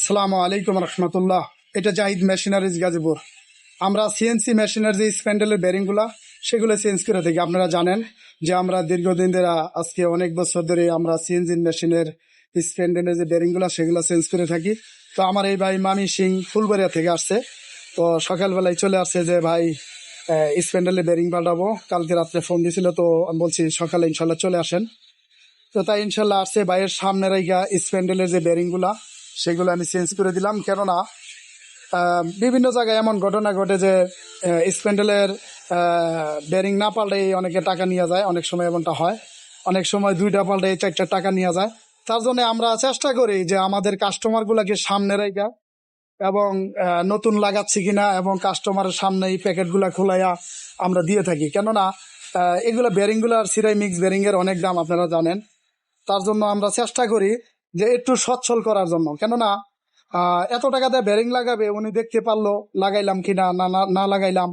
আসসালামু আলাইকুম রহমতুল্লাহ। এটা জাহিদ মেশিনারিজ গাজীপুর। আমরা সিএনসি মেশিনের যে স্প্যান্ডেলের বেরিংগুলা সেগুলো চেঞ্জ করে থাকি। আপনারা জানেন যে আমরা দীর্ঘদিন ধরে আজকে অনেক বছর ধরে আমরা সিএনজি মেশিনের স্প্যান্ডেলের যে বেরিংগুলা সেগুলো চেঞ্জ করে থাকি। তো আমার এই ভাই মামি সিং ফুলবাড়িয়া থেকে আসছে। তো সকালবেলায় চলে আসছে যে ভাই স্প্যান্ডেলের বেরিং পাল্টাবো। কালকে রাত্রে ফোন দিয়েছিল, তো আমি বলছি সকালে ইনশাল্লাহ চলে আসেন। তো তাই ইনশাল্লাহ আসছে। ভাইয়ের সামনে রাইগা স্প্যান্ডেলের যে বেরিংগুলা সেগুলো আমি চেঞ্জ করে দিলাম। কেননা বিভিন্ন জায়গায় এমন ঘটনা ঘটে যে স্প্যান্ডেলের বেরিং না পাল্টে অনেকে টাকা নিয়ে যায়। অনেক সময় এমনটা হয়, অনেক সময় দুইটা পাল্টে 4টা টাকা নিয়ে যায়। তার জন্য আমরা চেষ্টা করি যে আমাদের কাস্টমারগুলোকে সামনে রেখে এবং নতুন লাগাচ্ছি কিনা এবং কাস্টমারের সামনে এই প্যাকেটগুলা খোলাইয়া আমরা দিয়ে থাকি। কেননা এগুলো বেরিংগুলার সিরামিক্স বেরিংয়ের অনেক দাম, আপনারা জানেন। তার জন্য আমরা চেষ্টা করি যে একটু সচ্ছল করার জন্য। কেননা এত টাকা দিয়ে বেরিং লাগাবে, উনি দেখতে পারলো লাগাইলাম কিনা না না লাগাইলাম।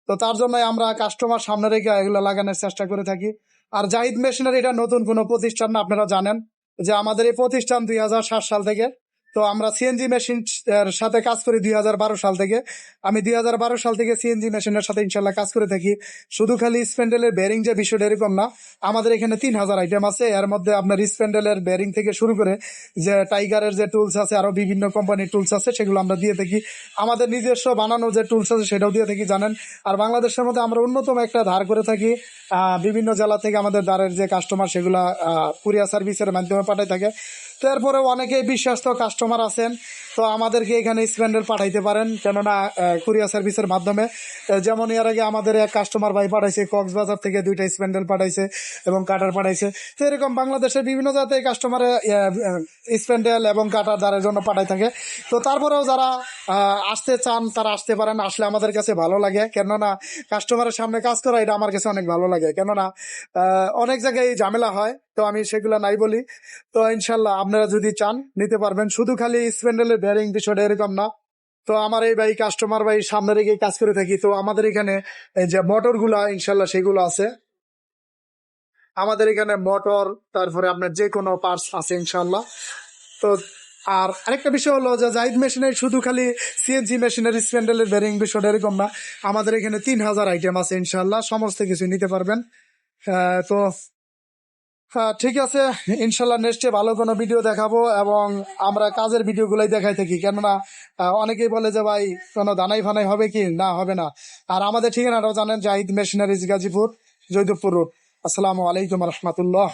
তো তার জন্য আমরা কাস্টমার সামনে রেখে এগুলো লাগানোর চেষ্টা করে থাকি। আর জাহিদ মেশিনারি এটা নতুন কোনো প্রতিষ্ঠান না, আপনারা জানেন যে আমাদের এই প্রতিষ্ঠান 2007 সাল থেকে। তো আমরা সিএনজি মেশিন এর সাথে কাজ করি 2012 সাল থেকে। আমি 2012 সাল থেকে সিএনজি মেশিনের সাথে ইনশাল্লাহ কাজ করে থাকি। শুধু খালি স্প্যান্ডেলের বেরিং যে বিষয়টা এরকম না, আমাদের এখানে 3000 আইটেম আছে। এর মধ্যে আপনার স্প্যান্ডেলের বেরিং থেকে শুরু করে যে টাইগারের যে টুলস আছে, আরো বিভিন্ন কোম্পানির টুলস আছে, সেগুলো আমরা দিয়ে থাকি। আমাদের নিজস্ব বানানো যে টুলস আছে সেটাও দিয়ে থাকি, জানেন। আর বাংলাদেশের মধ্যে আমরা অন্যতম একটা ধার করে থাকি। বিভিন্ন জেলা থেকে আমাদের ধারের যে কাস্টমার সেগুলা কুরিয়ার সার্ভিসের মাধ্যমে পাঠাই থাকে। তো এরপরেও অনেকে বিশ্বস্ত কাস্টমার আছেন, তো আমাদেরকে এখানে স্প্যান্ডেল পাঠাইতে পারেন। কেননা কুরিয়ার সার্ভিসের মাধ্যমে, যেমন এর আগে আমাদের এক কাস্টমার ভাই পাঠাইছে কক্সবাজার থেকে 2টা স্প্যান্ডেল পাঠাইছে এবং কাটার পাঠাইছে। তো এরকম বাংলাদেশের বিভিন্ন জাতের কাস্টমারে স্প্যান্ডেল এবং কাটার দ্বারের জন্য পাঠাই থাকে। তো তারপরেও যারা আসতে চান তারা আসতে পারেন, আসলে আমাদের কাছে ভালো লাগে। কেননা কাস্টমারের সামনে কাজ করা এটা আমার কাছে অনেক ভালো লাগে। কেননা অনেক জায়গায় ঝামেলা হয়, তো আমি সেগুলো নাই বলি। তো ইনশাল্লাহ আপনারা যদি চান নিতে পারবেন। শুধু খালি স্প্যান্ডেলের বেয়ারিং বিষয়টা এরকম না। তো আমার এই ভাই কাস্টমার ভাই সামনে রেখে কাজ করে থাকি। তো আমাদের এখানে এই যে মোটর গুলা ইনশাল্লাহ সেগুলো আছে আমাদের এখানে মোটর, তারপরে আপনার যে কোনো পার্টস আছে ইনশাল্লাহ। তো আর আরেকটা বিষয় হলো যে জাহিদ মেশিনের শুধু খালি সিএনজি মেশিনের স্প্যান্ডেলের বেরিং বিষয়টা এরকম না, আমাদের এখানে 3000 আইটেম আছে ইনশাল্লাহ, সমস্ত কিছু নিতে পারবেন। তো ঠিক আছে, ইনশাল্লাহ নেক্সটে ভালো কোনো ভিডিও দেখাবো এবং আমরা কাজের ভিডিওগুলোই দেখাই থাকি। কেননা অনেকেই বলে যে ভাই কোনো দানাই ফানাই হবে কি না, হবে না। আর আমাদের ঠিকানাটাও জানেন, জাহিদ মেশিনারিজ গাজীপুর, জয়দেবপুর রোড। আসসালামু আলাইকুম রহমতুল্লাহ।